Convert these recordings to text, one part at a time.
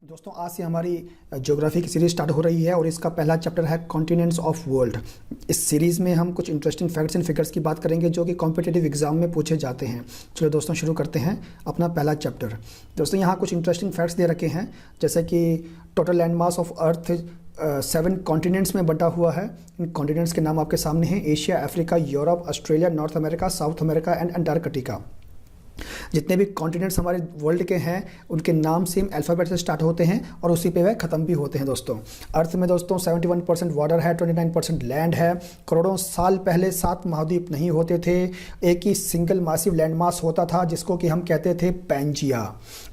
दोस्तों आज से हमारी ज्योग्राफी की सीरीज स्टार्ट हो रही है और इसका पहला चैप्टर है कॉन्टिनेंट्स ऑफ वर्ल्ड। इस सीरीज़ में हम कुछ इंटरेस्टिंग फैक्ट्स एंड फिगर्स की बात करेंगे जो कि कॉम्पिटिटिव एग्जाम में पूछे जाते हैं। चलो दोस्तों शुरू करते हैं अपना पहला चैप्टर। दोस्तों यहाँ कुछ इंटरेस्टिंग फैक्ट्स दे रखे हैं, जैसे कि total land mass of earth 7 continents में बंटा हुआ है। इन कॉन्टिनेंट्स के नाम आपके सामने हैं: Asia, Africa, Europe, Australia, north America, south America and Antarctica. जितने भी कॉन्टिनेंट्स हमारे वर्ल्ड के हैं उनके नाम सेम अल्फ़ाबेट से स्टार्ट होते हैं और उसी पे वह ख़त्म भी होते हैं। दोस्तों अर्थ में दोस्तों 71% वाटर है, 29% लैंड है। करोड़ों साल पहले 7 महाद्वीप नहीं होते थे, एक ही सिंगल मासिव लैंड मास होता था जिसको कि हम कहते थे पैंजिया।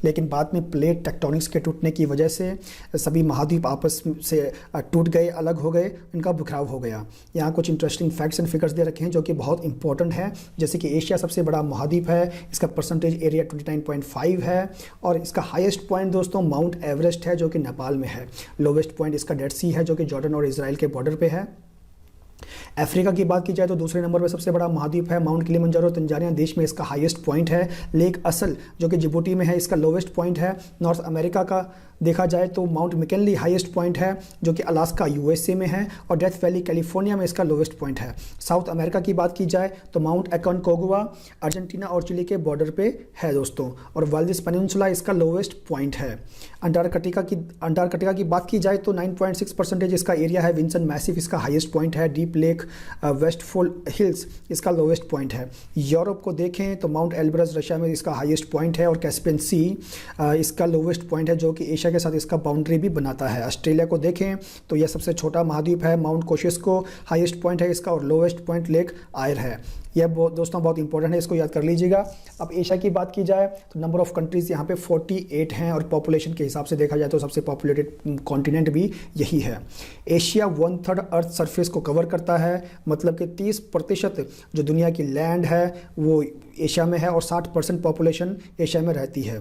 लेकिन बाद में प्लेट टेक्टोनिक्स के टूटने की वजह से सभी महाद्वीप आपस से टूट गए, अलग हो गए, इनका बिखराव हो गया। यहाँ कुछ इंटरेस्टिंग फैक्ट्स एंड फिगर्स दे रखे हैं जो कि बहुत इंपॉर्टेंट है, जैसे कि एशिया सबसे बड़ा महाद्वीप है, इसका परसेंटेज एरिया 29.5 है और इसका हाईएस्ट पॉइंट दोस्तों माउंट एवरेस्ट है जो कि नेपाल में है। लोवेस्ट पॉइंट इसका डेड सी है जो कि जॉर्डन और इजराइल के बॉर्डर पे है। अफ्रीका की बात की जाए तो दूसरे नंबर पर सबसे बड़ा महाद्वीप है माउंट किलिमंजारो, तंजानिया देश में इसका हाईएस्ट पॉइंट है। लेक असल जो कि जिबूटी में है, इसका लोवेस्ट पॉइंट है। नॉर्थ अमेरिका का देखा जाए तो माउंट मैकिनली हाईएस्ट पॉइंट है जो कि अलास्का यूएसए में है और डेथ वैली कैलिफोर्निया में इसका लोवेस्ट पॉइंट है। साउथ अमेरिका की बात की जाए तो माउंट एकोनकागुआ अर्जेंटीना और चिली के बॉर्डर पे है दोस्तों, और वाल्दिस पेनिनसुला इसका लोवेस्ट पॉइंट है। अंटार्कटिका की बात की जाए तो 9.6% इसका एरिया है। विंसन मैसिव इसका हाईएस्ट पॉइंट है। डीप लेक वेस्टफॉल हिल्स इसका लोवेस्ट पॉइंट है। यूरोप को देखें तो माउंट एल्ब्रस रशिया में इसका हाईएस्ट पॉइंट है और कैस्पियन सी इसका लोवेस्ट पॉइंट है जो कि एशिया के साथ इसका बाउंड्री भी बनाता है। ऑस्ट्रेलिया को देखें तो यह सबसे छोटा महाद्वीप है। माउंट कोशिस्को हाईएस्ट पॉइंट है इसका और लोवेस्ट पॉइंट लेक आयर है। यह दोस्तों बहुत इंपॉर्टेंट है, इसको याद कर लीजिएगा। अब एशिया की बात की जाए तो नंबर ऑफ कंट्रीज़ यहाँ पे 48 हैं और पॉपुलेशन के हिसाब से देखा जाए तो सबसे पॉपुलेटेड कॉन्टिनेंट भी यही है। एशिया 1/3 अर्थ सरफेस को कवर करता है, मतलब कि 30% जो दुनिया की लैंड है वो एशिया में है और 60% पॉपुलेशन एशिया में रहती है।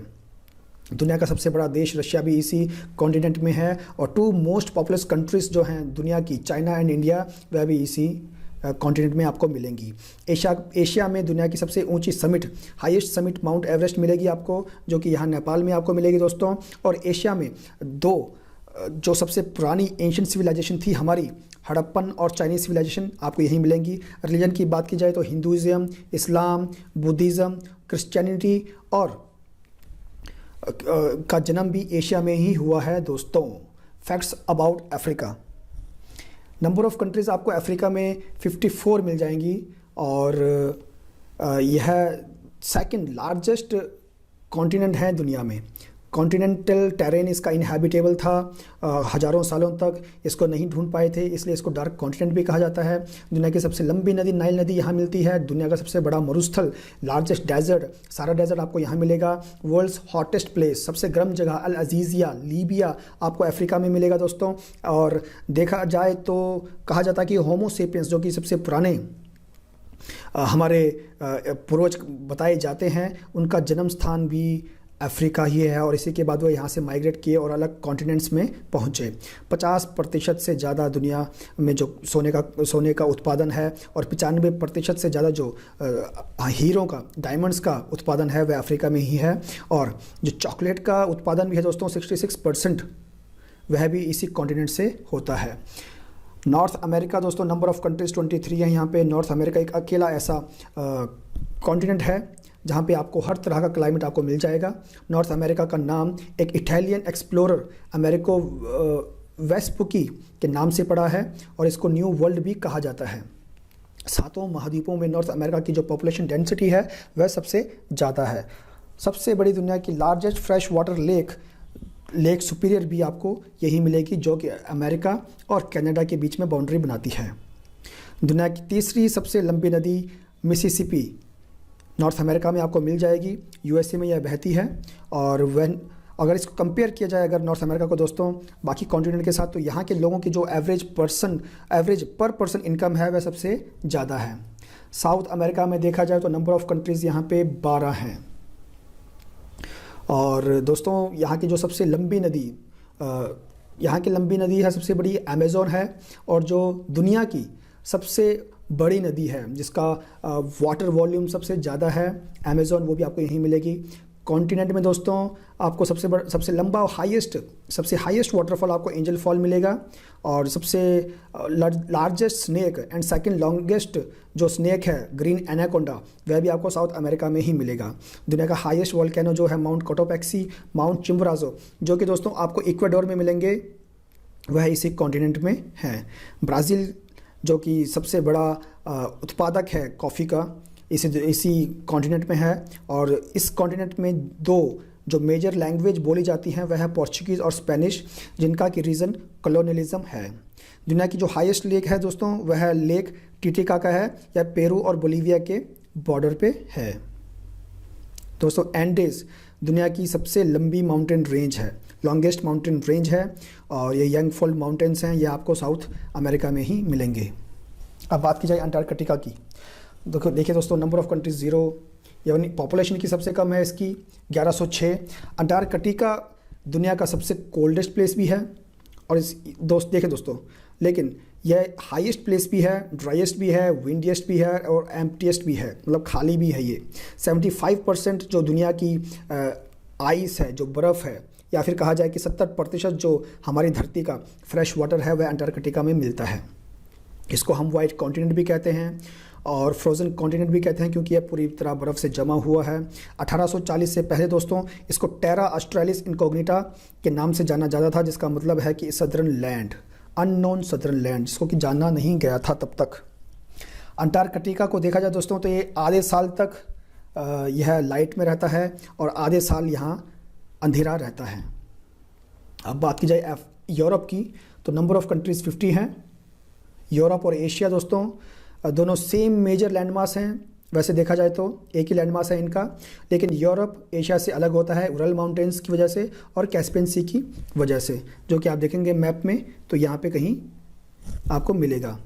दुनिया का सबसे बड़ा देश रशिया भी इसी कॉन्टिनेंट में है और 2 मोस्ट पॉपुलस कंट्रीज़ जो हैं दुनिया की, चाइना एंड इंडिया, वह भी इसी कॉन्टिनेंट में आपको मिलेंगी। एशिया में दुनिया की सबसे ऊंची summit, highest summit mount Everest मिलेगी आपको, जो कि यहाँ नेपाल में आपको मिलेगी दोस्तों। और एशिया में 2 जो सबसे पुरानी एंशिएंट सिविलाइजेशन थी हमारी, हड़प्पन और चाइनीज सिविलाइजेशन, आपको यहीं मिलेंगी। रिलीजन की बात की जाए तो हिंदुज़म, इस्लाम, बुद्धिज़्म, क्रिश्चियनिटी और का जन्म भी एशिया में ही हुआ है दोस्तों। Facts about Africa. Number of countries आपको अफ्रीका में 54 मिल जाएंगी और यह सेकंड लार्जेस्ट कॉन्टिनेंट है दुनिया में। कॉन्टिनेंटल टेरेन इसका इनहैबिटेबल था, हज़ारों सालों तक इसको नहीं ढूंढ पाए थे, इसलिए इसको डार्क कॉन्टिनेंट भी कहा जाता है। दुनिया की सबसे लंबी नदी नाइल नदी यहाँ मिलती है। दुनिया का सबसे बड़ा मरुस्थल, लार्जेस्ट डेजर्ट, सारा डेजर्ट आपको यहाँ मिलेगा। वर्ल्ड्स हॉटेस्ट प्लेस, सबसे गर्म जगह अल अजीज़िया, लीबिया, आपको अफ्रीका में मिलेगा दोस्तों। और देखा जाए तो कहा जाता है कि होमो सेपियंस जो कि सबसे पुराने हमारे पूर्वज बताए जाते हैं, उनका जन्म स्थान भी अफ्रीका ही है और इसी के बाद वो यहाँ से माइग्रेट किए और अलग कॉन्टिनेंट्स में पहुँचे। 50% से ज़्यादा दुनिया में जो सोने का उत्पादन है और 95% से ज़्यादा जो हीरो का, डायमंड्स का उत्पादन है वह अफ्रीका में ही है। और जो चॉकलेट का उत्पादन भी है दोस्तों 66%, वह भी इसी कॉन्टिनेंट से होता है। नॉर्थ अमेरिका दोस्तों, नंबर ऑफ़ कंट्रीज़ 23 है यहाँ पे। नॉर्थ अमेरिका एक अकेला ऐसा कॉन्टिनेंट है जहाँ पे आपको हर तरह का क्लाइमेट आपको मिल जाएगा। नॉर्थ अमेरिका का नाम एक इटालियन एक्सप्लोरर अमेरिको वेस्पुकी के नाम से पड़ा है और इसको न्यू वर्ल्ड भी कहा जाता है। 7 महाद्वीपों में नॉर्थ अमेरिका की जो पॉपुलेशन डेंसिटी है वह सबसे ज़्यादा है। सबसे बड़ी दुनिया की largest fresh water lake superior भी आपको यही मिलेगी, जो कि अमेरिका और कनाडा के बीच में बाउंड्री बनाती है। दुनिया की तीसरी सबसे लंबी नदी मिसिसिपी नॉर्थ अमेरिका में आपको मिल जाएगी, यूएसए में यह बहती है। और अगर इसको कंपेयर किया जाए अगर नॉर्थ अमेरिका को दोस्तों बाकी कॉन्टिनेंट के साथ, तो यहाँ के लोगों की जो एवरेज पर पर्सन इनकम है वह सबसे ज़्यादा है। साउथ अमेरिका में देखा जाए तो नंबर ऑफ़ कंट्रीज़ यहाँ पे 12 हैं। और दोस्तों यहाँ की जो सबसे लंबी नदी, यहाँ की लंबी नदी है सबसे बड़ी अमेज़न है, और जो दुनिया की सबसे बड़ी नदी है जिसका वाटर वॉल्यूम सबसे ज़्यादा है अमेज़न, वो भी आपको यहीं मिलेगी। कॉन्टिनेंट में दोस्तों आपको सबसे लंबा और सबसे हाईएस्ट वाटरफॉल आपको एंजल फॉल मिलेगा, और सबसे largest snake and second longest जो स्नेक है ग्रीन एनाकोंडा, वह भी आपको साउथ अमेरिका में ही मिलेगा। दुनिया का हाईएस्ट वोल्केनो जो है माउंट कोटोपेक्सी, माउंट चिम्बोराजो, जो कि दोस्तों आपको इक्वाडोर में मिलेंगे, वह इसी कॉन्टिनेंट में है। ब्राज़ील जो कि सबसे बड़ा उत्पादक है कॉफ़ी का, इसी कॉन्टिनेंट में है। और इस कॉन्टिनेंट में दो जो मेजर लैंग्वेज बोली जाती हैं वह है पोर्चुगीज़ और स्पेनिश, जिनका की रीज़न कॉलोनियलिज्म है। दुनिया की जो हाईएस्ट लेक है दोस्तों वह लेक टिटिकाका है, या पेरू और बोलीविया के बॉर्डर पे है। दोस्तों एंडेस दुनिया की सबसे लंबी माउंटेन रेंज है, लॉन्गेस्ट माउंटेन रेंज है, और ये यंगफॉल माउंटेन्स हैं, ये आपको साउथ अमेरिका में ही मिलेंगे। अब बात की जाए अंटार्कटिका की। देखिए दोस्तों, नंबर ऑफ़ कंट्रीज़ 0, यानी पॉपुलेशन की सबसे कम है इसकी 1106। अंटार्कटिका दुनिया का सबसे कोल्डेस्ट प्लेस भी है, और देखिए दोस्तों, लेकिन यह हाईएस्ट प्लेस भी है, ड्राइएस्ट भी है, विंडिएस्ट भी है, और एम्प्टीएस्ट भी है, मतलब खाली भी है। ये 75% जो दुनिया की आइस है, जो बर्फ़ है, या फिर कहा जाए कि 70% जो हमारी धरती का फ्रेश वाटर है वह अंटार्कटिका में मिलता है। इसको हम वाइट कॉन्टिनेंट भी कहते हैं और फ्रोज़न कॉन्टिनेंट भी कहते हैं, क्योंकि यह पूरी तरह बर्फ़ से जमा हुआ है। 1840 से पहले दोस्तों इसको टेरा ऑस्ट्रेलिस इनकॉग्निटा के नाम से जाना जाता था, जिसका मतलब है कि southern land, unknown southern land, जिसको कि जाना नहीं गया था तब तक। अंटार्कटिका को देखा जाए दोस्तों तो ये आधे साल तक यह लाइट में रहता है, और आधे साल यहाँ अंधेरा रहता है। अब बात की जाए यूरोप की, तो नंबर ऑफ़ कंट्रीज़ 50 हैं। यूरोप और एशिया दोस्तों दोनों सेम मेजर लैंडमास हैं, वैसे देखा जाए तो एक ही लैंडमास है इनका, लेकिन यूरोप एशिया से अलग होता है उरल माउंटेन्स की वजह से और कैस्पियन सी की वजह से, जो कि आप देखेंगे मैप में तो यहाँ पे कहीं आपको मिलेगा।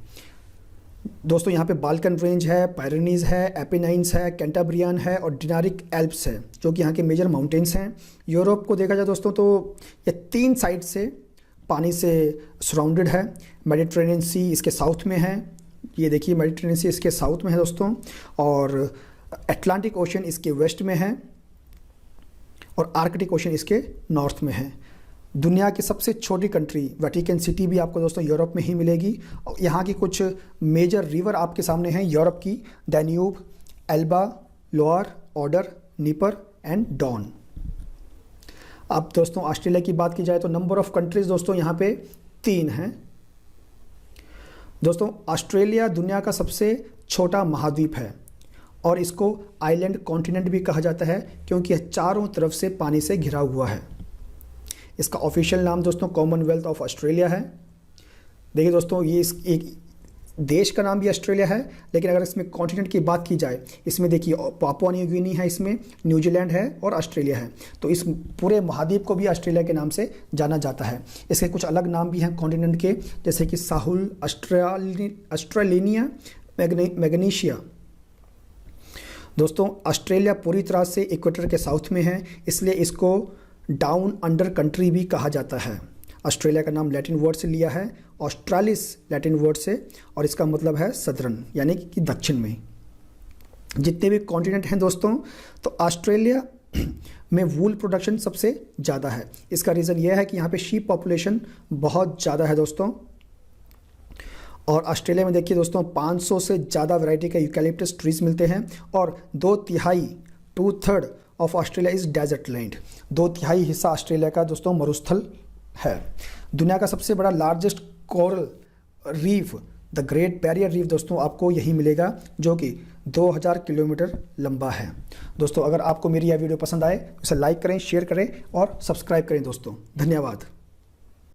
दोस्तों यहाँ पे बाल्कन रेंज है, पायरेनीज़ है, एपेनाइन्स है, कैंटाब्रियन है, और डिनारिक एल्प्स है, जो कि यहाँ के मेजर माउंटेन्स हैं। यूरोप को देखा जाए दोस्तों तो ये 3 साइड से पानी से सराउंडेड है। मेडिटेरेनियन सी इसके साउथ में है, ये देखिए मेडिटेरेनियन सी इसके साउथ में है दोस्तों, और अटलांटिक ओशन इसके वेस्ट में है, और आर्कटिक ओशन इसके नॉर्थ में है। दुनिया की सबसे छोटी कंट्री वेटिकन सिटी भी आपको दोस्तों यूरोप में ही मिलेगी। और यहाँ की कुछ मेजर रिवर आपके सामने हैं यूरोप की, Danube, Elbe, lower, Oder, Dnieper and Don. अब दोस्तों ऑस्ट्रेलिया की बात की जाए तो नंबर ऑफ़ कंट्रीज़ दोस्तों यहाँ पे 3 हैं। दोस्तों ऑस्ट्रेलिया दुनिया का सबसे छोटा महाद्वीप है, और इसको आइलैंड कॉन्टिनेंट भी कहा जाता है, क्योंकि यह चारों तरफ से पानी से घिरा हुआ है। इसका ऑफिशियल नाम दोस्तों कॉमनवेल्थ ऑफ ऑस्ट्रेलिया है। देखिए दोस्तों, ये एक देश का नाम भी ऑस्ट्रेलिया है, लेकिन अगर इसमें कॉन्टिनेंट की बात की जाए, इसमें देखिए पापुआ न्यू गिनी है, इसमें न्यूजीलैंड है और ऑस्ट्रेलिया है, तो इस पूरे महाद्वीप को भी ऑस्ट्रेलिया के नाम से जाना जाता है। इसके कुछ अलग नाम भी हैं कॉन्टिनेंट के, जैसे कि साहुल, ऑस्ट्रेलिनिया, मैग्नीशिया। दोस्तों ऑस्ट्रेलिया पूरी तरह से इक्वेटर के साउथ में है, इसलिए इसको डाउन अंडर कंट्री भी कहा जाता है। ऑस्ट्रेलिया का नाम लैटिन वर्ड से लिया है, ऑस्ट्रालिस लैटिन वर्ड से, और इसका मतलब है सदर्न, यानी कि दक्षिण में। जितने भी कॉन्टिनेंट हैं दोस्तों, तो ऑस्ट्रेलिया में वूल प्रोडक्शन सबसे ज़्यादा है। इसका रीज़न यह है कि यहाँ पे शीप पॉपुलेशन बहुत ज़्यादा है दोस्तों। और ऑस्ट्रेलिया में देखिए दोस्तों 500 से ज़्यादा वैरायटी के यूकैलिप्टस ट्रीज मिलते हैं, और 2/3 of Australia is desert land. 2/3 हिस्सा ऑस्ट्रेलिया का दोस्तों मरुस्थल है। दुनिया का सबसे बड़ा largest coral reef, the great barrier reef दोस्तों आपको यही मिलेगा, जो कि 2000 किलोमीटर लंबा है। दोस्तों अगर आपको मेरी यह वीडियो पसंद आए, इसे लाइक करें, शेयर करें और सब्सक्राइब करें दोस्तों। धन्यवाद।